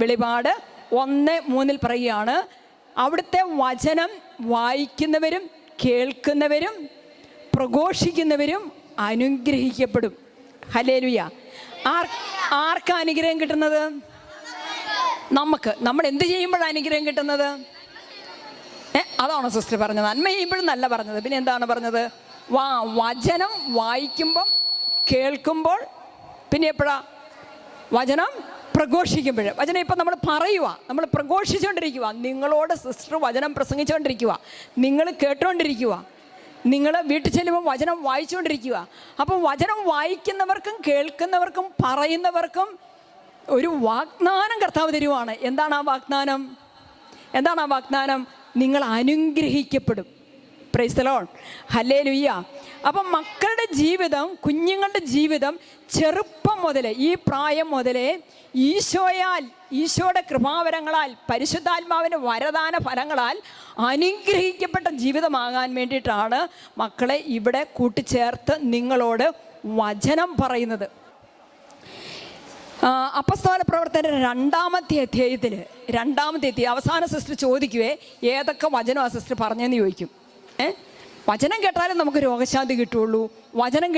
വെളിപാട് 1:3 പറയുകയാണ്, അവിടുത്തെ വചനം വായിക്കുന്നവരും കേൾക്കുന്നവരും പ്രഘോഷിക്കുന്നവരും അനുഗ്രഹിക്കപ്പെടും. ഹല്ലേലൂയ. ആർക്കാ അനുഗ്രഹം കിട്ടുന്നത്? നമുക്ക്. നമ്മൾ എന്ത് ചെയ്യുമ്പോഴാണ് അനുഗ്രഹം കിട്ടുന്നത്? അതാണോ സിസ്റ്റർ പറഞ്ഞത്? നന്മ ചെയ്യുമ്പോഴും നല്ല പറഞ്ഞത്. പിന്നെ എന്താണ് പറഞ്ഞത്? വചനം വായിക്കുമ്പം കേൾക്കുമ്പോൾ, പിന്നെ എപ്പോഴാ? വചനം പ്രഘോഷിക്കുമ്പോൾ. വചനം ഇപ്പം നമ്മൾ പറയുക, നമ്മൾ പ്രഘോഷിച്ചുകൊണ്ടിരിക്കുക. നിങ്ങളോട് സിസ്റ്റർ വചനം പ്രസംഗിച്ചുകൊണ്ടിരിക്കുക, നിങ്ങൾ കേട്ടുകൊണ്ടിരിക്കുക, നിങ്ങൾ വീട്ടിൽ ചെല്ലുമ്പോൾ വചനം വായിച്ചുകൊണ്ടിരിക്കുക. അപ്പോൾ വചനം വായിക്കുന്നവർക്കും കേൾക്കുന്നവർക്കും പറയുന്നവർക്കും ഒരു വാഗ്ദാനം കർത്താവ് തരുവാണ്. എന്താണ് ആ വാഗ്ദാനം? എന്താണ് ആ വാഗ്ദാനം? നിങ്ങൾ അനുഗ്രഹിക്കപ്പെടും. Praise the lord. ഹല്ലേലൂയ. അപ്പം മക്കളുടെ ജീവിതം, കുഞ്ഞുങ്ങളുടെ ജീവിതം ചെറുപ്പം മുതലേ, ഈ പ്രായം മുതലേ ഈശോയാൽ, ഈശോയുടെ കൃപാവരങ്ങളാൽ, പരിശുദ്ധാത്മാവിൻ്റെ വരദാന ഫലങ്ങളാൽ അനുഗ്രഹിക്കപ്പെട്ട ജീവിതമാകാൻ വേണ്ടിയിട്ടാണ് മക്കളെ ഇവിടെ കൂട്ടിച്ചേർത്ത് നിങ്ങളോട് വചനം പറയുന്നത്. അപ്പസ്തോല പ്രവർത്തന 2-ാമത്തെ അധ്യായത്തിൽ അവസാന സിസ്റ്റർ ചോദിക്കുവേ, ഏതൊക്കെ വചനം ആ സിസ്റ്റർ പറഞ്ഞെന്ന് ചോദിക്കും. വചനം കേട്ടാലേ നമുക്ക് രോഗശാന്തി കിട്ടുകയുള്ളൂ, വചനം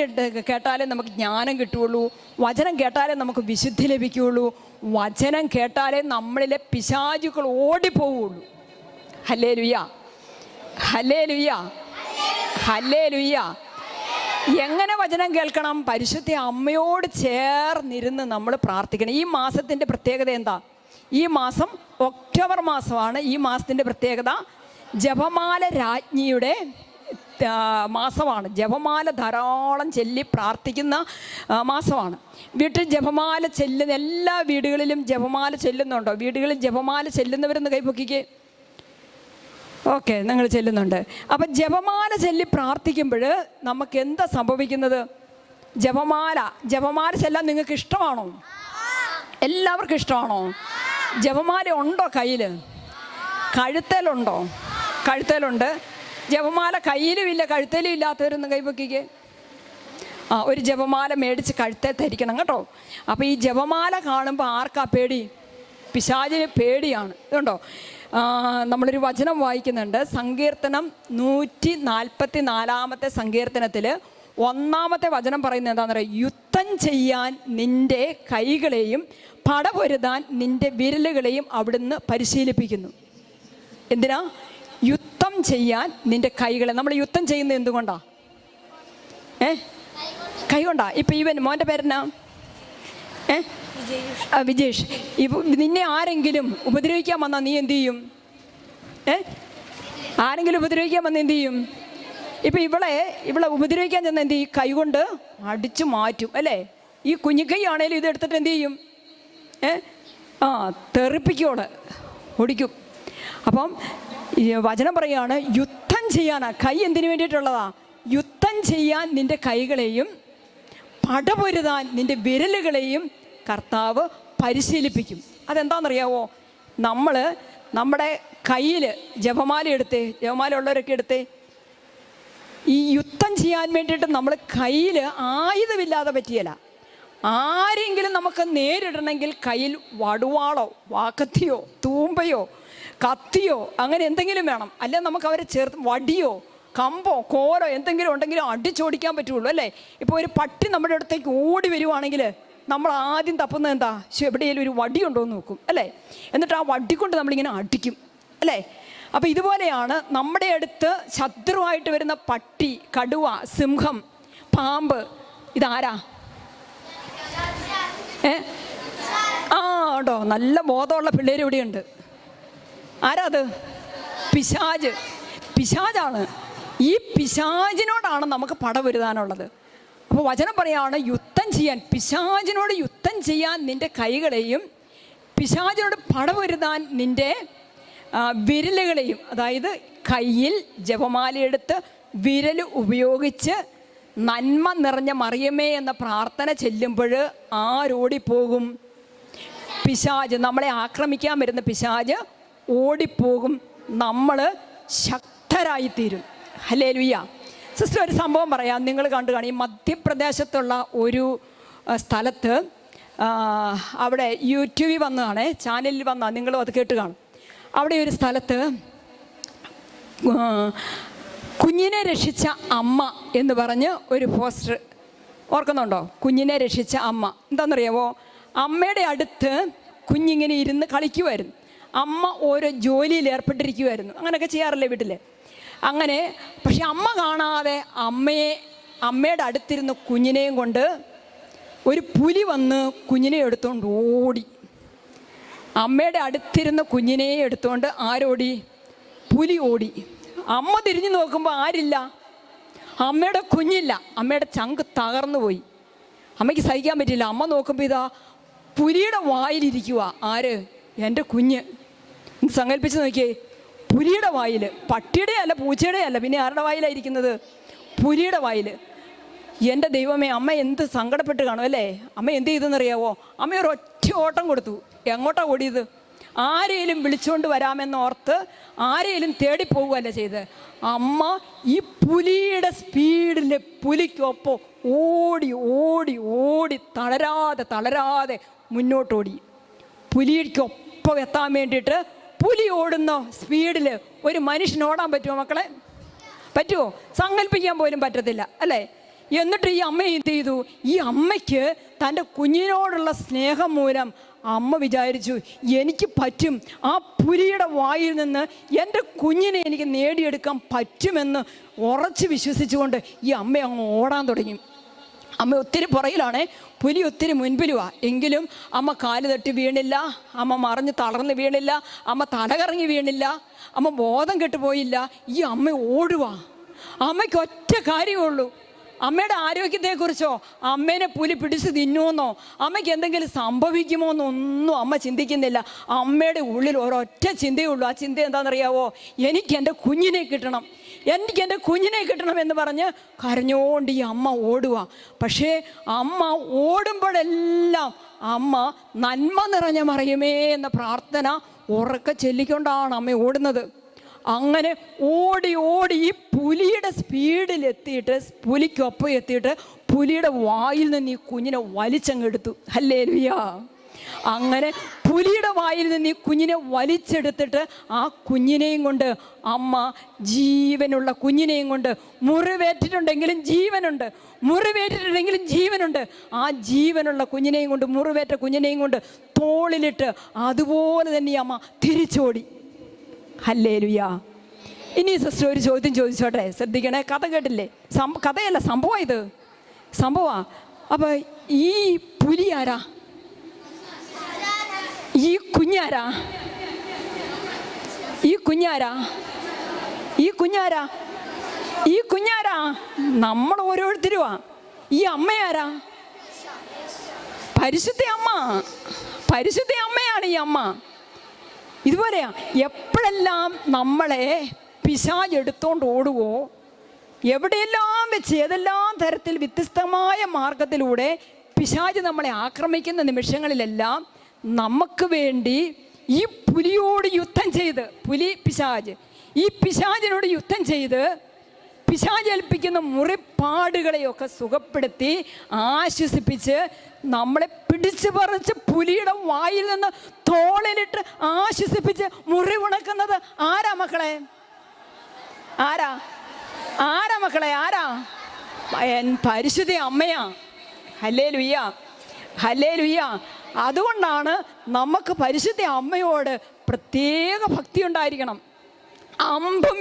കേട്ടാലേ നമുക്ക് ജ്ഞാനം കിട്ടുകയുള്ളൂ, വചനം കേട്ടാലേ നമുക്ക് വിശുദ്ധി ലഭിക്കുകയുള്ളൂ, വചനം കേട്ടാലേ നമ്മളിലെ പിശാചുക്കൾ ഓടിപ്പോവുള്ളൂ. ഹല്ലേലൂയ, ഹല്ലേലൂയ, ഹല്ലേലൂയ. എങ്ങനെ വചനം കേൾക്കണം? പരിശുദ്ധ അമ്മയോട് ചേർന്നിരുന്ന് നമ്മൾ പ്രാർത്ഥിക്കണം. ഈ മാസത്തിൻ്റെ പ്രത്യേകത എന്താ? ഈ മാസം ഒക്ടോബർ മാസമാണ്. ഈ മാസത്തിൻ്റെ പ്രത്യേകത ജപമാല രാജ്ഞിയുടെ മാസമാണ്. ജപമാല ധാരാളം ചൊല്ലി പ്രാർത്ഥിക്കുന്ന മാസമാണ്. വീട്ടിൽ ജപമാല ചെല്ലുന്ന, എല്ലാ വീടുകളിലും ജപമാല ചെല്ലുന്നുണ്ടോ? വീടുകളിൽ ജപമാല ചെല്ലുന്നവരെന്ന് കൈപൊക്കിക്കേ. ഓക്കെ, നിങ്ങൾ ചെല്ലുന്നുണ്ട്. അപ്പം ജപമാല ചൊല്ലി പ്രാർത്ഥിക്കുമ്പോൾ നമുക്ക് എന്താ സംഭവിക്കുന്നത്? ജപമാല ചെല്ലാൻ നിങ്ങൾക്ക് ഇഷ്ടമാണോ? എല്ലാവർക്കും ഇഷ്ടമാണോ? ജപമാല ഉണ്ടോ കയ്യിൽ? കഴുത്തേലുണ്ടോ? കഴുത്തേലുണ്ട്. ജപമാല കയ്യിലും ഇല്ല കഴുത്തേലും ഇല്ലാത്തവരൊന്നും കൈപൊക്കിക്കേ. ഒരു ജപമാല മേടിച്ച് കഴുത്തേ ധരിക്കണം കേട്ടോ. അപ്പോൾ ഈ ജപമാല കാണുമ്പോൾ ആർക്കാ പേടി? പിശാചിന് പേടിയാണ്. ഇതുണ്ടോ, നമ്മളൊരു വചനം വായിക്കുന്നുണ്ട്. സങ്കീർത്തനം 144-ാമത്തെ സങ്കീർത്തനത്തിൽ 1-ാമത്തെ വചനം പറയുന്നത് എന്താണെന്ന് പറയുക? യുദ്ധം ചെയ്യാൻ നിൻ്റെ കൈകളെയും പടപൊരുതാൻ നിൻ്റെ വിരലുകളെയും അവിടുന്ന് പരിശീലിപ്പിക്കുന്നു. എന്തിനാ? യുദ്ധം ചെയ്യാൻ നിൻ്റെ കൈകളെ. നമ്മൾ യുദ്ധം ചെയ്യുന്നത് എന്തുകൊണ്ടാ? കൈ കൊണ്ടാ. ഇപ്പം ഇവൻ മോൻ്റെ പേരെന്നാ? വിജേഷ്. നിന്നെ ആരെങ്കിലും ഉപദ്രവിക്കാൻ വന്നാൽ നീ എന്തു ചെയ്യും? ആരെങ്കിലും ഉപദ്രവിക്കാൻ വന്നാൽ എന്തു ചെയ്യും? ഇപ്പം ഇവളെ ഉപദ്രവിക്കാൻ ചെന്ന് എന്ത് ചെയ്യും? കൈ കൊണ്ട് അടിച്ചു മാറ്റും അല്ലേ? ഈ കുഞ്ഞിക്കൈ ആണേലും ഇത് എടുത്തിട്ട് എന്തു ചെയ്യും? തെറിപ്പിക്കോള്, ഓടിക്കും. അപ്പം വചനം പറയുകയാണ്, യുദ്ധം ചെയ്യാനാ. കൈ എന്തിനു വേണ്ടിയിട്ടുള്ളതാ? യുദ്ധം ചെയ്യാൻ നിൻ്റെ കൈകളെയും പടപൊരുതാൻ നിൻ്റെ വിരലുകളെയും കർത്താവ് പരിശീലിപ്പിക്കും. അതെന്താണെന്നറിയാവോ? നമ്മൾ നമ്മുടെ കയ്യിൽ ജപമാല എടുത്തേ, ജപമാല ഉള്ളവരൊക്കെ എടുത്തേ, ഈ യുദ്ധം ചെയ്യാൻ വേണ്ടിയിട്ട് നമ്മൾ കയ്യിൽ ആയുധമില്ലാതെ പറ്റിയല്ല. ആരെങ്കിലും നമുക്ക് നേരിടണമെങ്കിൽ കയ്യിൽ വടുവാളോ വാക്കത്തിയോ തൂമ്പയോ കത്തിയോ അങ്ങനെ എന്തെങ്കിലും വേണം. അല്ലെ നമുക്ക് അവരെ ചേർത്ത് വടിയോ കമ്പോ കോലോ എന്തെങ്കിലും ഉണ്ടെങ്കിലും അടിച്ചോടിക്കാൻ പറ്റുള്ളൂ, അല്ലേ? ഇപ്പോൾ ഒരു പട്ടി നമ്മുടെ അടുത്തേക്ക് ഓടി വരുവാണെങ്കിൽ നമ്മൾ ആദ്യം തപ്പുന്നത് എന്താ? എവിടെയെങ്കിലും ഒരു വടി ഉണ്ടോ എന്ന് നോക്കും, അല്ലേ? എന്നിട്ട് ആ വടി കൊണ്ട് നമ്മളിങ്ങനെ അടിക്കും, അല്ലേ? അപ്പോൾ ഇതുപോലെയാണ് നമ്മുടെ അടുത്ത് ശത്രുവായിട്ട് വരുന്ന പട്ടി, കടുവ, സിംഹം, പാമ്പ്. ഇതാരാ? ഉണ്ടോ? നല്ല ബോധമുള്ള പിള്ളേർ ഇവിടെയുണ്ട്. ആരാ അത്? പിശാച്. പിശാചാണ്. ഈ പിശാചിനോടാണ് നമുക്ക് പടപൊരുതാനുള്ളത്. അപ്പോൾ വചനം പറയാണ് യുദ്ധം ചെയ്യാൻ, പിശാചിനോട് യുദ്ധം ചെയ്യാൻ നിൻ്റെ കൈകളെയും പിശാചിനോട് പടപൊരുതാൻ നിൻ്റെ വിരലുകളെയും, അതായത് കയ്യിൽ ജപമാലയെടുത്ത് വിരൽ ഉപയോഗിച്ച് നന്മ നിറഞ്ഞ മറിയമേ എന്ന പ്രാർത്ഥന ചെല്ലുമ്പോൾ ആരോടിപ്പോകും? പിശാച്. നമ്മളെ ആക്രമിക്കാൻ വരുന്ന പിശാച് ഓടിപ്പോകും. നമ്മൾ ശക്തരായിത്തീരും. ഹല്ലേലൂയ. സിസ്റ്റർ, ഒരു സംഭവം പറയാം. നിങ്ങൾ കണ്ടു കാണും. ഈ മധ്യപ്രദേശത്തുള്ള ഒരു സ്ഥലത്ത് അവിടെ യൂട്യൂബിൽ വന്നതാണ്, ചാനലിൽ വന്നതാണ്, നിങ്ങളും അത് കേട്ട് കാണും. അവിടെ ഒരു സ്ഥലത്ത് കുഞ്ഞിനെ രക്ഷിച്ച അമ്മ എന്ന് പറഞ്ഞ് ഒരു പോസ്റ്റർ ഓർക്കുന്നുണ്ടോ? കുഞ്ഞിനെ രക്ഷിച്ച അമ്മ. എന്താണെന്നറിയാമോ? അമ്മയുടെ അടുത്ത് കുഞ്ഞിങ്ങനെ ഇരുന്ന് കളിക്കുമായിരുന്നു. അമ്മ ഓരോ ജോലിയിൽ ഏർപ്പെട്ടിരിക്കുമായിരുന്നു. അങ്ങനെയൊക്കെ ചെയ്യാറില്ലേ വീട്ടിൽ? അങ്ങനെ പക്ഷെ അമ്മ കാണാതെ അമ്മയുടെ അടുത്തിരുന്ന് കുഞ്ഞിനെയും കൊണ്ട് ഒരു പുലി വന്ന് കുഞ്ഞിനെ എടുത്തുകൊണ്ട് ഓടി. അമ്മയുടെ അടുത്തിരുന്ന കുഞ്ഞിനെ എടുത്തുകൊണ്ട് ആരോടി? പുലി ഓടി. അമ്മ തിരിഞ്ഞു നോക്കുമ്പോൾ ആരില്ല, അമ്മയുടെ കുഞ്ഞില്ല. അമ്മയുടെ ചങ്ക് തകർന്നു പോയി. അമ്മയ്ക്ക് സഹിക്കാൻ പറ്റില്ല. അമ്മ നോക്കുമ്പോൾ ഇതാ പുലിയുടെ വായിലിരിക്കുക. ആര്? എൻ്റെ കുഞ്ഞ്. സങ്കല്പിച്ച് നോക്കിയേ, പുലിയുടെ വായിൽ. പട്ടിയുടെ അല്ല, പൂച്ചയുടെ അല്ല, പിന്നെ ആരുടെ വായിലായിരിക്കുന്നത്? പുലിയുടെ വായിൽ. എൻ്റെ ദൈവമേ, അമ്മ എന്ത് സങ്കടപ്പെട്ട് കാണും, അല്ലേ? അമ്മ എന്ത് ചെയ്തെന്നറിയാവോ? അമ്മ ഒരു ഒറ്റ ഓട്ടം കൊടുത്തു. എങ്ങോട്ടാണ് ഓടിയത്? ആരെയും വിളിച്ചുകൊണ്ട് വരാമെന്നോർത്ത് ആരെയും തേടിപ്പോവുകയല്ല ചെയ്ത്. അമ്മ ഈ പുലിയുടെ സ്പീഡിൽ പുലിക്കൊപ്പം ഓടി ഓടി ഓടി തളരാതെ മുന്നോട്ടോടി. പുലിക്കൊപ്പം എത്താൻ വേണ്ടിയിട്ട് പുലി ഓടുന്ന സ്പീഡിൽ ഒരു മനുഷ്യന് ഓടാൻ പറ്റുമോ മക്കളെ? പറ്റുമോ? സങ്കല്പിക്കാൻ പോലും പറ്റത്തില്ല, അല്ലേ? എന്നിട്ട് ഈ അമ്മ എന്ത് ചെയ്തു? ഈ അമ്മയ്ക്ക് തൻ്റെ കുഞ്ഞിനോടുള്ള സ്നേഹം മൂലം അമ്മ വിചാരിച്ചു, എനിക്ക് പറ്റും, ആ പുലിയുടെ വായിൽ നിന്ന് എൻ്റെ കുഞ്ഞിനെ എനിക്ക് നേടിയെടുക്കാൻ പറ്റുമെന്ന് ഉറച്ച് വിശ്വസിച്ചുകൊണ്ട് ഈ അമ്മ അങ്ങ് ഓടാൻ തുടങ്ങി. അമ്മ ഒത്തിരി പുറകിലാണ്, പുലി ഒത്തിരി മുൻപിലുമാണ്. എങ്കിലും അമ്മ കാല് തട്ടി വീണില്ല, അമ്മ മറിഞ്ഞ് തളർന്ന് വീണില്ല, അമ്മ തലകറങ്ങി വീണില്ല, അമ്മ ബോധം കെട്ടുപോയില്ല. ഈ അമ്മ ഓടുക. അമ്മയ്ക്ക് ഒറ്റ കാര്യമുള്ളൂ, അമ്മയുടെ ആരോഗ്യത്തെക്കുറിച്ചോ അമ്മേനെ പുലി പിടിച്ച് തിന്നുമെന്നോ അമ്മയ്ക്ക് എന്തെങ്കിലും സംഭവിക്കുമോ എന്നൊന്നും അമ്മ ചിന്തിക്കുന്നില്ല. അമ്മയുടെ ഉള്ളിൽ ഒരൊറ്റ ചിന്തയുള്ളൂ. ആ ചിന്ത എന്താണെന്നറിയാവോ? എനിക്ക് എൻ്റെ കുഞ്ഞിനെ കിട്ടണം, എനിക്ക് എൻ്റെ കുഞ്ഞിനെ കിട്ടണം എന്ന് പറഞ്ഞ് കരഞ്ഞുകൊണ്ട് ഈ അമ്മ ഓടുക. പക്ഷേ അമ്മ ഓടുമ്പോഴെല്ലാം അമ്മ നന്മ നിറഞ്ഞ മറിയമേ എന്ന പ്രാർത്ഥന ഉറക്കെ ചൊല്ലിക്കൊണ്ടാണ് അമ്മ ഓടുന്നത്. അങ്ങനെ ഓടി ഓടി ഈ പുലിയുടെ സ്പീഡിലെത്തിയിട്ട്, പുലിക്കൊപ്പം എത്തിയിട്ട് പുലിയുടെ വായിൽ നിന്ന് ഈ കുഞ്ഞിനെ വലിച്ചങ്ങെടുത്തു. ഹല്ലേലൂയ. അങ്ങനെ പുലിയുടെ വായിൽ നിന്ന് ഈ കുഞ്ഞിനെ വലിച്ചെടുത്തിട്ട് ആ കുഞ്ഞിനെയും കൊണ്ട് അമ്മ, ജീവനുള്ള കുഞ്ഞിനെയും കൊണ്ട്, മുറിവേറ്റിട്ടുണ്ടെങ്കിലും ജീവനുണ്ട്, മുറിവേറ്റിട്ടുണ്ടെങ്കിലും ജീവനുണ്ട്, ആ ജീവനുള്ള കുഞ്ഞിനെയും കൊണ്ട്, മുറിവേറ്റ കുഞ്ഞിനെയും കൊണ്ട് തോളിലിട്ട് അതുപോലെ തന്നെ ഈ അമ്മ തിരിച്ചോടി. ഹല്ലേലൂയ. ഇനി സിസ്റ്റർ ഒരു ചോദ്യം ചോദിച്ചോട്ടെ, ശ്രദ്ധിക്കണേ. കഥ കേട്ടില്ലേ? കഥയല്ല, സംഭവം. ഇത് സംഭവമാണ്. അപ്പം ഈ പുലി ആരാ? ഈ കുഞ്ഞാരാ? ഈ കുഞ്ഞാരാ? ഈ കുഞ്ഞാരാ? ഈ കുഞ്ഞാരാ? നമ്മൾ ഓരോരുത്തരുവാ. ഈ അമ്മയാരാ? പരിശുദ്ധ അമ്മ. പരിശുദ്ധ അമ്മയാണ് ഈ അമ്മ. ഇതുപോലെയാ. എപ്പോഴെല്ലാം നമ്മളെ പിശാച് എടുത്തോണ്ട് ഓടുവോ, എവിടെയെല്ലാം വെച്ച് ഏതെല്ലാം തരത്തിൽ വ്യത്യസ്തമായ മാർഗത്തിലൂടെ പിശാച് നമ്മളെ ആക്രമിക്കുന്ന നിമിഷങ്ങളിലെല്ലാം നമുക്ക് വേണ്ടി ഈ പുലിയോട് യുദ്ധം ചെയ്ത്, പിശാച് ഈ പിശാചിനോട് യുദ്ധം ചെയ്ത് പിശാചേൽപ്പിക്കുന്ന മുറിപ്പാടുകളെയൊക്കെ സുഖപ്പെടുത്തി ആശ്വസിപ്പിച്ച് നമ്മളെ പിടിച്ചു പറിച്ച് പുലിയുടെ വായിൽ നിന്ന് തോളിലിട്ട് ആശ്വസിപ്പിച്ച് മുറിവുണക്കുന്നത് ആരാ മക്കളെ? ആരാ മക്കളെ? പരിശുദ്ധ അമ്മയാ. Hallelujah, hallelujah. അതുകൊണ്ടാണ് നമുക്ക് പരിശുദ്ധ അമ്മയോട് പ്രത്യേക ഭക്തി ഉണ്ടായിരിക്കണം. അമ്പും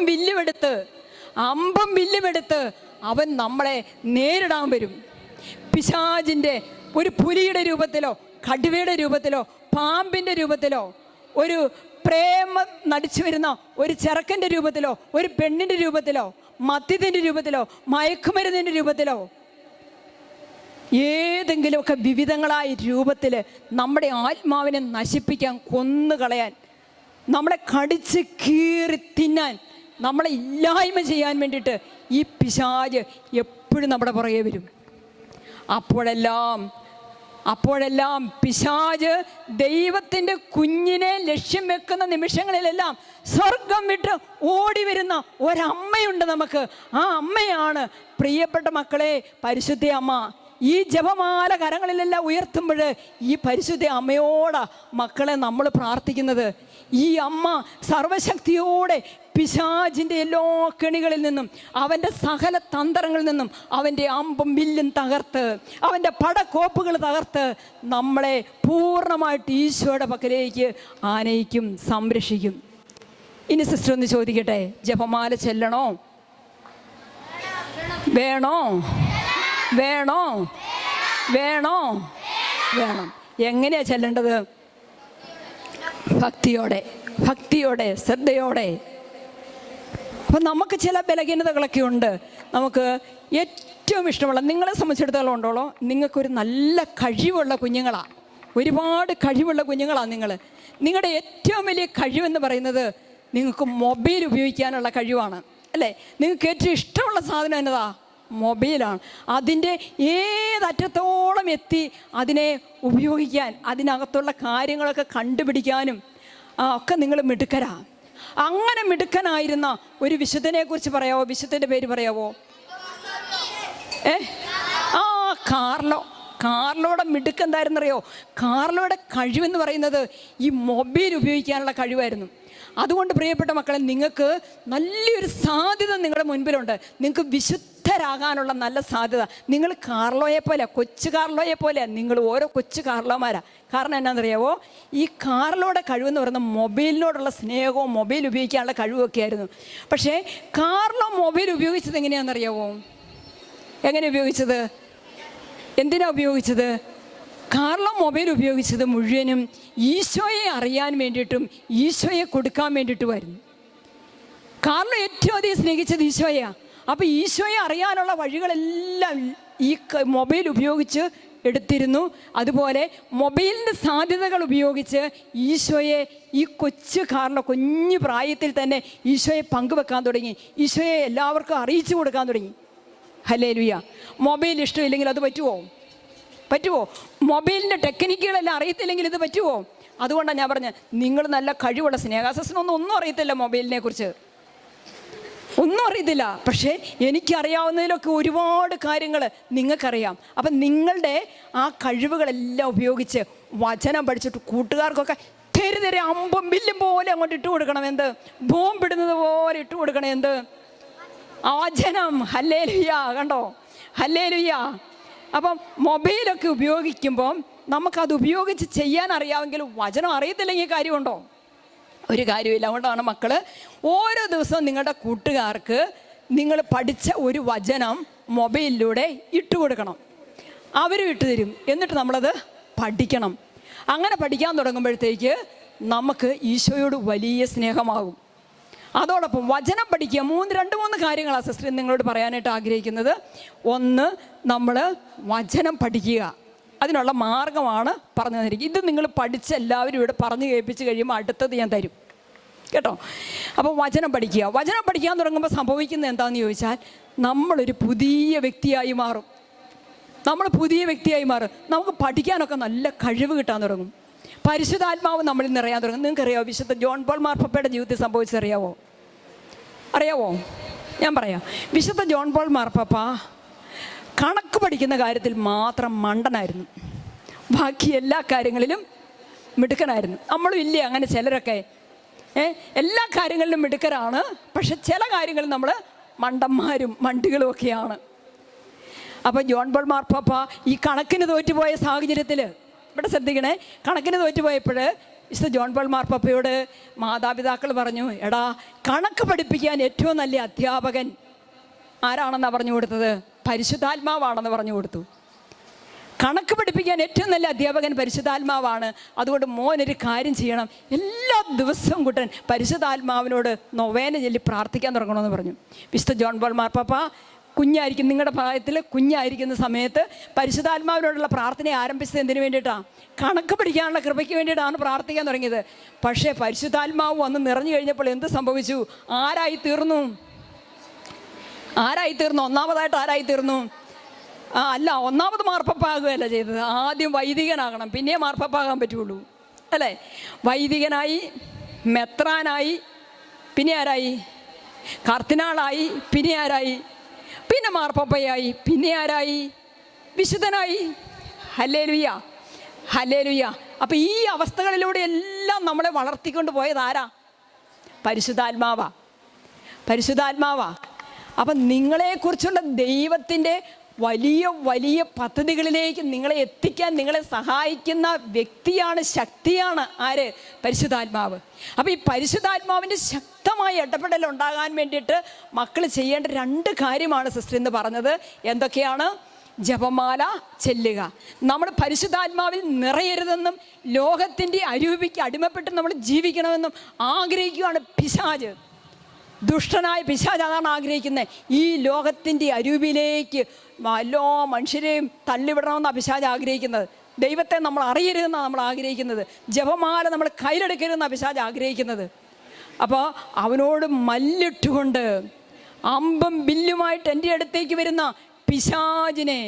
വില്ലുമെടുത്ത് അവൻ നമ്മളെ നേരിടാൻ വരും. പിശാചിൻ്റെ ഒരു പുലിയുടെ രൂപത്തിലോ കടുവയുടെ രൂപത്തിലോ പാമ്പിൻ്റെ രൂപത്തിലോ ഒരു പ്രേമം നടിച്ചു വരുന്ന ഒരു ചെറുക്കൻ്റെ രൂപത്തിലോ ഒരു പെണ്ണിൻ്റെ രൂപത്തിലോ മദ്യത്തിൻ്റെ രൂപത്തിലോ മയക്കുമരുന്നിൻ്റെ രൂപത്തിലോ ഏതെങ്കിലുമൊക്കെ വിവിധങ്ങളായ രൂപത്തിൽ നമ്മുടെ ആത്മാവിനെ നശിപ്പിക്കാൻ, കൊന്നുകളയാൻ, നമ്മളെ കടിച്ച് കീറി തിന്നാൻ, നമ്മളെ ഇല്ലായ്മ ചെയ്യാൻ വേണ്ടിയിട്ട് ഈ പിശാച് എപ്പോഴും നമ്മുടെ പുറകെ വരും. അപ്പോഴെല്ലാം പിശാച് ദൈവത്തിൻ്റെ കുഞ്ഞിനെ ലക്ഷ്യം വെക്കുന്ന നിമിഷങ്ങളിലെല്ലാം സ്വർഗം വിട്ട് ഓടി വരുന്ന ഒരമ്മയുണ്ട് നമുക്ക്. ആ അമ്മയാണ് പ്രിയപ്പെട്ട മക്കളെ പരിശുദ്ധ അമ്മ. ഈ ജപമാല കരങ്ങളിലെല്ലാം ഉയർത്തുമ്പോൾ ഈ പരിശുദ്ധ അമ്മയോടാ മക്കളെ നമ്മൾ പ്രാർത്ഥിക്കുന്നത്. ഈ അമ്മ സർവശക്തിയോടെ പിശാചിൻ്റെ എല്ലാ കെണികളിൽ നിന്നും അവൻ്റെ സകല തന്ത്രങ്ങളിൽ നിന്നും അവൻ്റെ അമ്പും വില്ലും തകർത്ത് അവൻ്റെ പടക്കോപ്പുകൾ തകർത്ത് നമ്മളെ പൂർണ്ണമായിട്ട് ഈശോയുടെ പക്കലേക്ക് ആനയിക്കും, സംരക്ഷിക്കും. ഇനി സിസ്റ്റർ ഒന്ന് ചോദിക്കട്ടെ, ജപമാല ചെല്ലണോ? വേണോ? എങ്ങനെയാ ചെല്ലേണ്ടത്? ഭക്തിയോടെ ശ്രദ്ധയോടെ. അപ്പം നമുക്ക് ചില ബലഹീനതകളൊക്കെ ഉണ്ട്. നമുക്ക് ഏറ്റവും ഇഷ്ടമുള്ള, നിങ്ങളെ സംബന്ധിച്ചിടത്തോളം ഉണ്ടോളോ, നിങ്ങൾക്കൊരു നല്ല കഴിവുള്ള കുഞ്ഞുങ്ങളാണ്, ഒരുപാട് കഴിവുള്ള കുഞ്ഞുങ്ങളാണ് നിങ്ങളുടെ ഏറ്റവും വലിയ കഴിവെന്ന് പറയുന്നത് നിങ്ങൾക്ക് മൊബൈൽ ഉപയോഗിക്കാനുള്ള കഴിവാണ്, അല്ലേ? നിങ്ങൾക്ക് ഏറ്റവും ഇഷ്ടമുള്ള സാധനം എന്നതാ? മൊബൈലാണ്. അതിൻ്റെ ഏതറ്റത്തോളം എത്തി അതിനെ ഉപയോഗിക്കാൻ, അതിനകത്തുള്ള കാര്യങ്ങളൊക്കെ കണ്ടുപിടിക്കാനും ഒക്കെ നിങ്ങൾ മിടുക്കരാ. അങ്ങനെ മിടുക്കനായിരുന്ന ഒരു വിശുദ്ധനെ കുറിച്ച് പറയാവോ? വിശുദ്ധൻ്റെ പേര് പറയാവോ? കാർലോയുടെ മിടുക്ക് എന്തായിരുന്നറിയോ? കാർലോയുടെ കഴിവെന്ന് പറയുന്നത് ഈ മൊബൈൽ ഉപയോഗിക്കാനുള്ള കഴിവായിരുന്നു. അതുകൊണ്ട് പ്രിയപ്പെട്ട മക്കളെ, നിങ്ങൾക്ക് നല്ലൊരു സാധ്യത നിങ്ങളുടെ മുൻപിലുണ്ട്. നിങ്ങൾക്ക് വിശുദ്ധരാകാനുള്ള നല്ല സാധ്യത. നിങ്ങൾ കാർലോയെ പോലെ, കൊച്ചു കാർലോയെ പോലെ നിങ്ങൾ ഓരോ കൊച്ചു കാർലോമാരാ. കാരണം എന്നാണെന്നറിയാവോ? ഈ കാർലോയുടെ കഴിവെന്ന് പറയുന്നത് മൊബൈലിനോടുള്ള സ്നേഹവും മൊബൈൽ ഉപയോഗിക്കാനുള്ള കഴിവൊക്കെ ആയിരുന്നു. പക്ഷേ കാർലോ മൊബൈൽ ഉപയോഗിച്ചത് എങ്ങനെയാണെന്നറിയാവോ? എങ്ങനെ ഉപയോഗിച്ചത്? എന്തിനാ ഉപയോഗിച്ചത്? കാർലോ മൊബൈൽ ഉപയോഗിച്ചത് മുഴുവനും ഈശോയെ അറിയാൻ വേണ്ടിയിട്ടും ഈശോയെ കൊടുക്കാൻ വേണ്ടിയിട്ടുമായിരുന്നു. കാർലോ ഏറ്റവും അധികം സ്നേഹിച്ചത് ഈശോയെയാണ്. അപ്പോൾ ഈശോയെ അറിയാനുള്ള വഴികളെല്ലാം ഈ മൊബൈൽ ഉപയോഗിച്ച് എടുത്തിരുന്നു. അതുപോലെ മൊബൈലിൻ്റെ സാധ്യതകൾ ഉപയോഗിച്ച് ഈശോയെ ഈ കുഞ്ഞു പ്രായത്തിൽ തന്നെ ഈശോയെ പങ്കുവെക്കാൻ തുടങ്ങി, ഈശോയെ എല്ലാവർക്കും അറിയിച്ചു കൊടുക്കാൻ തുടങ്ങി. ഹല്ലേലൂയ. മൊബൈൽ ഇഷ്ടമില്ലെങ്കിൽ അത് പറ്റുമോ? മൊബൈലിൻ്റെ ടെക്നിക്കുകളെല്ലാം അറിയത്തില്ലെങ്കിൽ ഇത് പറ്റുമോ? അതുകൊണ്ടാണ് ഞാൻ പറഞ്ഞത്, നിങ്ങൾ നല്ല കഴിവുള്ള ഒന്നും അറിയത്തില്ല, മൊബൈലിനെ കുറിച്ച് ഒന്നും അറിയത്തില്ല. പക്ഷേ എനിക്കറിയാവുന്നതിലൊക്കെ ഒരുപാട് കാര്യങ്ങൾ നിങ്ങൾക്കറിയാം. അപ്പം നിങ്ങളുടെ ആ കഴിവുകളെല്ലാം ഉപയോഗിച്ച് വചനം പഠിച്ചിട്ട് കൂട്ടുകാർക്കൊക്കെ തെരുതെരെ അമ്പും വില്ലും പോലെ അങ്ങോട്ട് ഇട്ട് കൊടുക്കണം. എന്ത്? ബോംബിടുന്നത് പോലെ ഇട്ട് കൊടുക്കണം. എന്ത്? വചനം. ഹല്ലേലൂയ. കണ്ടോ? ഹല്ലേലൂയ. അപ്പം മൊബൈലൊക്കെ ഉപയോഗിക്കുമ്പം നമുക്കത് ഉപയോഗിച്ച് ചെയ്യാൻ അറിയാമെങ്കിലും വചനം അറിയത്തില്ലെങ്കിൽ കാര്യമുണ്ടോ? ഒരു കാര്യമില്ല. അതുകൊണ്ടാണ് മക്കൾ ഓരോ ദിവസവും നിങ്ങളുടെ കൂട്ടുകാർക്ക് നിങ്ങൾ പഠിച്ച ഒരു വചനം മൊബൈലിലൂടെ ഇട്ട് കൊടുക്കണം. അവരും ഇട്ട് തരും. എന്നിട്ട് നമ്മളത് പഠിക്കണം. അങ്ങനെ പഠിക്കാൻ തുടങ്ങുമ്പോഴത്തേക്ക് നമുക്ക് ഈശോയോട് വലിയ സ്നേഹമാകും. അതോടൊപ്പം വചനം പഠിക്കുക. 3 കാര്യങ്ങളാണ് സിസ്റ്റർ നിങ്ങളോട് പറയാനായിട്ട് ആഗ്രഹിക്കുന്നത്. ഒന്ന്, നമ്മൾ വചനം പഠിക്കുക. അതിനുള്ള മാർഗമാണ് പറഞ്ഞു തന്നിരിക്കുക. ഇത് നിങ്ങൾ പഠിച്ച് എല്ലാവരും ഇവിടെ പറഞ്ഞു കേൾപ്പിച്ച് കഴിയുമ്പോൾ അടുത്തത് ഞാൻ തരും കേട്ടോ. അപ്പോൾ വചനം പഠിക്കുക. വചനം പഠിക്കാൻ തുടങ്ങുമ്പോൾ സംഭവിക്കുന്നത് എന്താണെന്ന് ചോദിച്ചാൽ, നമ്മളൊരു പുതിയ വ്യക്തിയായി മാറും. നമുക്ക് പഠിക്കാനൊക്കെ നല്ല കഴിവ് കിട്ടാൻ തുടങ്ങും. പരിശുദ്ധാത്മാവ് നമ്മളിൽ നിറയാൻ തുടങ്ങും. നിങ്ങൾക്കറിയാമോ വിശുദ്ധ ജോൺ പോൾ മാർപ്പാപ്പയുടെ ജീവിതത്തിൽ സംഭവിച്ചറിയാവോ? അറിയാവോ? ഞാൻ പറയാം. വിശുദ്ധ ജോൺ പോൾ മാർപ്പാപ്പ കണക്ക് പഠിക്കുന്ന കാര്യത്തിൽ മാത്രം മണ്ടനായിരുന്നു, ബാക്കി എല്ലാ കാര്യങ്ങളിലും മിടുക്കനായിരുന്നു. നമ്മളും ഇല്ലേ അങ്ങനെ ചിലരൊക്കെ? എല്ലാ കാര്യങ്ങളിലും മിടുക്കരാണ്, പക്ഷെ ചില കാര്യങ്ങളിൽ നമ്മൾ മണ്ടന്മാരും മണ്ടികളും ഒക്കെയാണ്. അപ്പോൾ ജോൺ പോൾ മാർപ്പാപ്പ ഈ കണക്കിന് തോറ്റുപോയ സാഹചര്യത്തിൽ, ഇവിടെ ശ്രദ്ധിക്കണേ, കണക്കിന് തോറ്റുപോയപ്പോൾ വിശുദ്ധ ജോൺ പോൾ മാർപ്പാപ്പയോട് മാതാപിതാക്കൾ പറഞ്ഞു, എടാ കണക്ക് പഠിപ്പിക്കാൻ ഏറ്റവും നല്ല അധ്യാപകൻ ആരാണെന്നാണ് പറഞ്ഞു കൊടുത്തത്? പരിശുദ്ധാത്മാവാണെന്ന് പറഞ്ഞു കൊടുത്തു. കണക്ക് പഠിപ്പിക്കാൻ ഏറ്റവും നല്ല അധ്യാപകൻ പരിശുദ്ധാത്മാവാണ്. അതുകൊണ്ട് മോനൊരു കാര്യം ചെയ്യണം, എല്ലാ ദിവസവും കൂട്ടൻ പരിശുദ്ധാത്മാവിനോട് നൊവേന ചൊല്ലി പ്രാർത്ഥിക്കാൻ തുടങ്ങണമെന്ന് പറഞ്ഞു. വിശുദ്ധ ജോൺ പോൾ മാർപ്പാപ്പ കുഞ്ഞായിരിക്കും, നിങ്ങളുടെ പ്രായത്തിൽ കുഞ്ഞായിരിക്കുന്ന സമയത്ത് പരിശുദ്ധാത്മാവിനോടുള്ള പ്രാർത്ഥന ആരംഭിച്ചത് എന്തിനു വേണ്ടിയിട്ടാണ്? കണക്ക് പഠിക്കാനുള്ള കൃപയ്ക്ക് വേണ്ടിയിട്ടാണ് പ്രാർത്ഥിക്കാൻ തുടങ്ങിയത്. പക്ഷേ പരിശുദ്ധാത്മാവ് വന്ന് നിറഞ്ഞു കഴിഞ്ഞപ്പോൾ എന്ത് സംഭവിച്ചു? ആരായിത്തീർന്നു? ഒന്നാമതായിട്ട് ആരായിത്തീർന്നു? അല്ല, ഒന്നാമത് മാർപ്പാപ്പാകുകയല്ല ചെയ്തത്, ആദ്യം വൈദികനാകണം, പിന്നെ മാർപ്പാപ്പാകാൻ പറ്റുള്ളൂ, അല്ലേ? വൈദികനായി, മെത്രാനായി, പിന്നെ ആരായി? കർദിനാളായി, പിന്നെ ആരായി? പിന്നെ മാർപ്പാപ്പയായി, പിന്നെ ആരായി? വിശുദ്ധനായി. ഹല്ലേലൂയ, ഹല്ലേലൂയ. അപ്പം ഈ അവസ്ഥകളിലൂടെ എല്ലാം നമ്മളെ വളർത്തിക്കൊണ്ട് പോയത് ആരാ? പരിശുദ്ധാത്മാവാ, പരിശുദ്ധാത്മാവാ. അപ്പം നിങ്ങളെക്കുറിച്ചുള്ള ദൈവത്തിൻ്റെ വലിയ വലിയ പദ്ധതികളിലേക്ക് നിങ്ങളെ എത്തിക്കാൻ നിങ്ങളെ സഹായിക്കുന്ന വ്യക്തിയാണ്, ശക്തിയാണ് ആര്? പരിശുദ്ധാത്മാവ്. അപ്പോൾ ഈ പരിശുദ്ധാത്മാവിൻ്റെ ശക്തമായ ഇടപെടൽ ഉണ്ടാകാൻ വേണ്ടിയിട്ട് മക്കൾ ചെയ്യേണ്ട 2 കാര്യമാണ് സിസ്റ്റർ ഇന്ന് പറഞ്ഞത്. എന്തൊക്കെയാണ്? ജപമാല ചെല്ലുക. നമ്മൾ പരിശുദ്ധാത്മാവിൽ നിറയരുതെന്നും ലോകത്തിൻ്റെ അരൂപിക്ക് അടിമപ്പെട്ട് നമ്മൾ ജീവിക്കണമെന്നും ആഗ്രഹിക്കുകയാണ് പിശാച്. ദുഷ്ടനായ പിശാച് അതാണ് ആഗ്രഹിക്കുന്നത്. ഈ ലോകത്തിൻ്റെ അരൂപിലേക്ക് എല്ലാ മനുഷ്യരെയും തള്ളിവിടണമെന്നാണ് പിശാച് ആഗ്രഹിക്കുന്നത്. ദൈവത്തെ നമ്മൾ അറിയരുതെന്നാണ് നമ്മൾ ആഗ്രഹിക്കുന്നത്. ജപമാല നമ്മൾ കയ്യിലെടുക്കരുതെന്നാണ് പിശാച് ആഗ്രഹിക്കുന്നത്. അപ്പോൾ അവനോട് മല്ലിട്ടുകൊണ്ട് അമ്പും ബില്ലുമായിട്ട് എൻ്റെ അടുത്തേക്ക് വരുന്ന പിശാചിനെ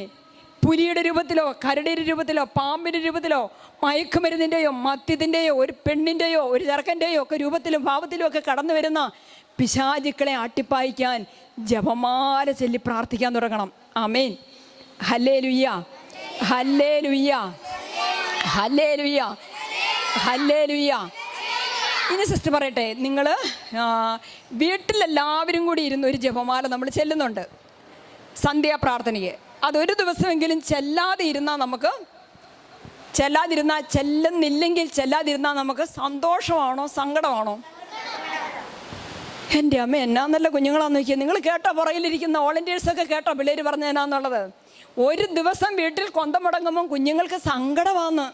പുലിയുടെ രൂപത്തിലോ കരടിയുടെ രൂപത്തിലോ പാമ്പിൻ്റെ രൂപത്തിലോ മയക്കുമരുന്നിൻ്റെയോ മദ്യത്തിൻ്റെയോ ഒരു പെണ്ണിൻ്റെയോ ഒരു ചെറുക്കൻ്റെയോ ഒക്കെ രൂപത്തിലും ഭാവത്തിലും ഒക്കെ കടന്നു വരുന്ന പിശാചുക്കളെ ആട്ടിപ്പായിക്കാൻ ജപമാല ചൊല്ലി പ്രാർത്ഥിക്കാൻ തുടങ്ങണം. ആമേൻ. ഹല്ലേലൂയ, ഹല്ലേലൂയ, ഹല്ലേലൂയ, ഹല്ലേലൂയ. ഇനി സിസ്റ്റർ പറയട്ടെ, നിങ്ങൾ വീട്ടിലെല്ലാവരും കൂടി ഇരുന്ന് ഒരു ജപമാല നമ്മൾ ചെല്ലുന്നുണ്ട് സന്ധ്യാപ്രാർത്ഥനയ്ക്ക്. അതൊരു ദിവസമെങ്കിലും ചെല്ലുന്നില്ലെങ്കിൽ ചെല്ലാതിരുന്നാൽ നമുക്ക് സന്തോഷമാണോ സങ്കടമാണോ? എൻ്റെ അമ്മ എന്നാ നല്ല കുഞ്ഞുങ്ങളാന്ന് നോക്കിയാൽ. നിങ്ങൾ കേട്ടോ പുറകിലിരിക്കുന്ന വോളണ്ടിയേഴ്സൊക്കെ കേട്ടോ പിള്ളേർ പറഞ്ഞ എന്നാന്നുള്ളത്? ഒരു ദിവസം വീട്ടിൽ കൊന്ത മുടങ്ങുമ്പം കുഞ്ഞുങ്ങൾക്ക് സങ്കടമാന്ന്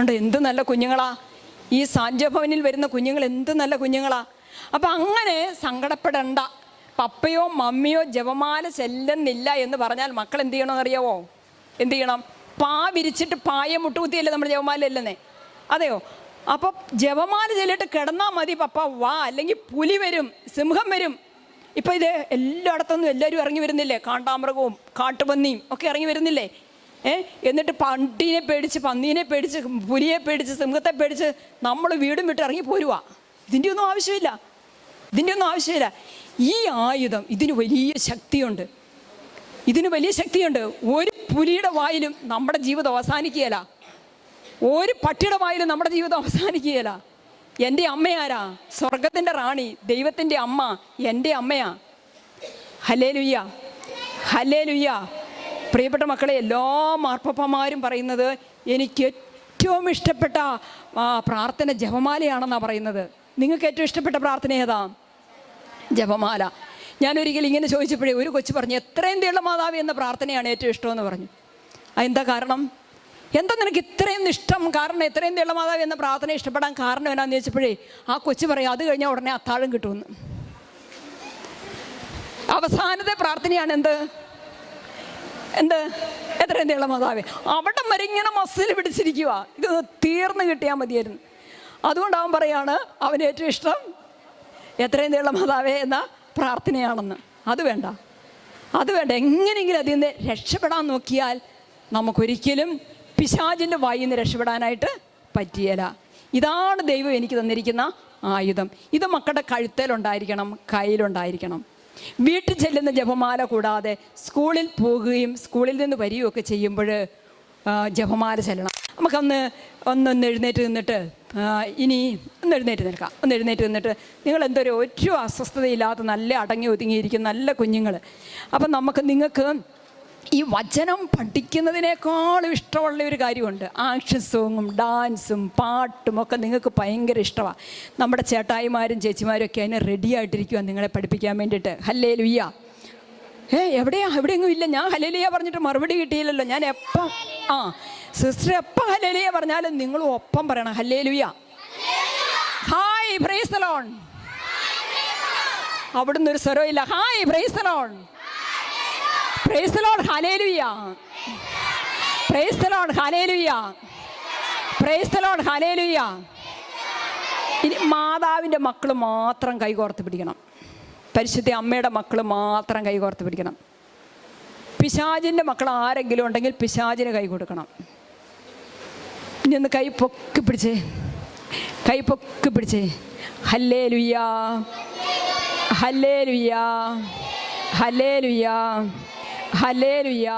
ഉണ്ട്. എന്ത് നല്ല കുഞ്ഞുങ്ങളാ ഈ സാന്ധ്യഭവനിൽ വരുന്ന കുഞ്ഞുങ്ങൾ, എന്ത് നല്ല കുഞ്ഞുങ്ങളാ. അപ്പം അങ്ങനെ സങ്കടപ്പെടണ്ട. പപ്പയോ മമ്മിയോ ജപമാല ചെല്ലുന്നില്ല എന്ന് പറഞ്ഞാൽ മക്കൾ എന്ത് ചെയ്യണമെന്നറിയാവോ? എന്ത് ചെയ്യണം? പാ വിരിച്ചിട്ട് പായ മുട്ടുകുത്തിയല്ലേ നമ്മൾ ജപമാല ചെല്ലുന്നേ? അതെയോ? അപ്പോൾ ജപമാല ചെല്ലിട്ട് കിടന്നാൽ മതി പപ്പ വാ, അല്ലെങ്കിൽ പുലി വരും, സിംഹം വരും. ഇപ്പം ഇത് എല്ലായിടത്തൊന്നും എല്ലാവരും ഇറങ്ങി വരുന്നില്ലേ? കാണ്ടാമൃഗവും കാട്ടുപന്നിയും ഒക്കെ ഇറങ്ങി വരുന്നില്ലേ? എന്നിട്ട് പട്ടീനെ പേടിച്ച്, പന്നീനെ പേടിച്ച്, പുലിയെ പേടിച്ച്, സിംഹത്തെ പേടിച്ച് നമ്മൾ വീടും വിട്ട് ഇറങ്ങി പോരുവാ. ഇതിൻ്റെ ഒന്നും ആവശ്യമില്ല. ഈ ആയുധം ഇതിന് വലിയ ശക്തിയുണ്ട്. ഒരു പുലിയുടെ വായിലും നമ്മുടെ ജീവിതം അവസാനിക്കുകയില്ല. ഒരു പട്ടിയുടെ വായിലും നമ്മുടെ ജീവിതം അവസാനിക്കുകയില്ല. എൻ്റെ അമ്മയാരാ? സ്വർഗത്തിൻ്റെ റാണി, ദൈവത്തിൻ്റെ അമ്മ എൻ്റെ അമ്മയാ. Hallelujah, hallelujah. പ്രിയപ്പെട്ട മക്കളെ, എല്ലാ മാർപ്പാപ്പമാരും പറയുന്നത് എനിക്ക് ഏറ്റവും ഇഷ്ടപ്പെട്ട പ്രാർത്ഥന ജപമാലയാണെന്നാണ് പറയുന്നത്. നിങ്ങൾക്ക് ഏറ്റവും ഇഷ്ടപ്പെട്ട പ്രാർത്ഥന ഏതാ? ജപമാല. ഞാനൊരിക്കലും ഇങ്ങനെ ചോദിച്ചപ്പോഴേ ഒരു കൊച്ചു പറഞ്ഞു, എത്രയും തീയുള്ള മാതാവി എന്ന പ്രാർത്ഥനയാണ് ഏറ്റവും ഇഷ്ടമെന്ന് പറഞ്ഞു. അതെന്താ കാരണം? എന്താ നിനക്ക് ഇത്രയും ഇഷ്ടം? കാരണം എത്രയും തീയുള്ള മാതാവി എന്ന പ്രാർത്ഥന ഇഷ്ടപ്പെടാൻ കാരണം എന്നാന്ന് ചോദിച്ചപ്പോഴേ ആ കൊച്ചു പറയും, അത് കഴിഞ്ഞാൽ ഉടനെ അത്താഴം കിട്ടുമെന്ന്. അവസാനത്തെ പ്രാർത്ഥനയാണ് എന്ത് എത്രയും തീയുള്ള മാതാവി. അവിടെ വരെ ഇങ്ങനെ മസിൽ പിടിച്ചിരിക്കുക, ഇത് തീർന്ന് കിട്ടിയാൽ മതിയായിരുന്നു. അതുകൊണ്ട് അവൻ പറയാണ് അവന് ഏറ്റവും ഇഷ്ടം എത്രയും തീയുള്ള മാതാവേ എന്ന പ്രാർത്ഥനയാണെന്ന്. അത് വേണ്ട. എങ്ങനെയെങ്കിലും അതിൽ നിന്ന് രക്ഷപ്പെടാൻ നോക്കിയാൽ നമുക്കൊരിക്കലും പിശാചിൻ്റെ വായിൽ നിന്ന് രക്ഷപ്പെടാനായിട്ട് പറ്റിയല്ല. ഇതാണ് ദൈവം എനിക്ക് തന്നിരിക്കുന്ന ആയുധം. ഇത് മക്കളുടെ കഴുത്തേലുണ്ടായിരിക്കണം, കയ്യിലുണ്ടായിരിക്കണം. വീട്ടിൽ ചെല്ലുന്ന ജപമാല കൂടാതെ സ്കൂളിൽ പോകുകയും സ്കൂളിൽ നിന്ന് വരികയൊക്കെ ചെയ്യുമ്പോൾ ജപമാല ചെല്ലണം. നമുക്കൊന്ന് എഴുന്നേറ്റ് നിന്നിട്ട് ഇനി ഒന്ന് എഴുന്നേറ്റ് നിന്നിട്ട് നിങ്ങൾ എന്തൊരു ഒരു അസ്വസ്ഥതയില്ലാത്ത നല്ല അടങ്ങി ഒതുങ്ങിയിരിക്കുന്ന നല്ല കുഞ്ഞുങ്ങൾ. അപ്പം നിങ്ങൾക്ക് ഈ വചനം പഠിക്കുന്നതിനേക്കാളും ഇഷ്ടമുള്ള ഒരു കാര്യമുണ്ട്. ആക്ഷൻ സോങ്ങും ഡാൻസും പാട്ടും ഒക്കെ നിങ്ങൾക്ക് ഭയങ്കര ഇഷ്ടമാണ്. നമ്മുടെ ചേട്ടായിമാരും ചേച്ചിമാരും ഒക്കെ അതിന് റെഡി ആയിട്ടിരിക്കുക നിങ്ങളെ പഠിപ്പിക്കാൻ വേണ്ടിയിട്ട്. ഹല്ലേലൂയ. എവിടെയെങ്കിലും ഇല്ല. ഞാൻ ഹല്ലേലൂയ പറഞ്ഞിട്ട് മറുപടി കിട്ടിയില്ലല്ലോ. ഞാൻ എപ്പം സിസ്റ്റർ എപ്പം ഹല്ലേലൂയ പറഞ്ഞാലും നിങ്ങളും ഒപ്പം പറയണം. ഹല്ലേലൂയ. Hi praise the lord. അവിടുന്ന് ഒരു സ്വരമില്ല. Hi praise the lord. Praise the lord. ഹല്ലേലൂയ. Praise the lord. ഹല്ലേലൂയ. Praise the lord. ഹല്ലേലൂയ. ഇനി മാതാവിൻ്റെ മക്കൾ മാത്രം കൈകോർത്ത് പിടിക്കണം. പരിശുദ്ധ അമ്മയുടെ മക്കൾ മാത്രം കൈകോർത്ത് പിടിക്കണം. പിശാചിൻ്റെ മക്കൾ ആരെങ്കിലും ഉണ്ടെങ്കിൽ പിശാചിന് കൈ കൊടുക്കണം. ഇനി ഒന്ന് കൈ പൊക്കി പിടിച്ചേ. ഹല്ലേലൂയ. ഹല്ലേലൂയ. ഹല്ലേലൂയ. ഹല്ലേലൂയ.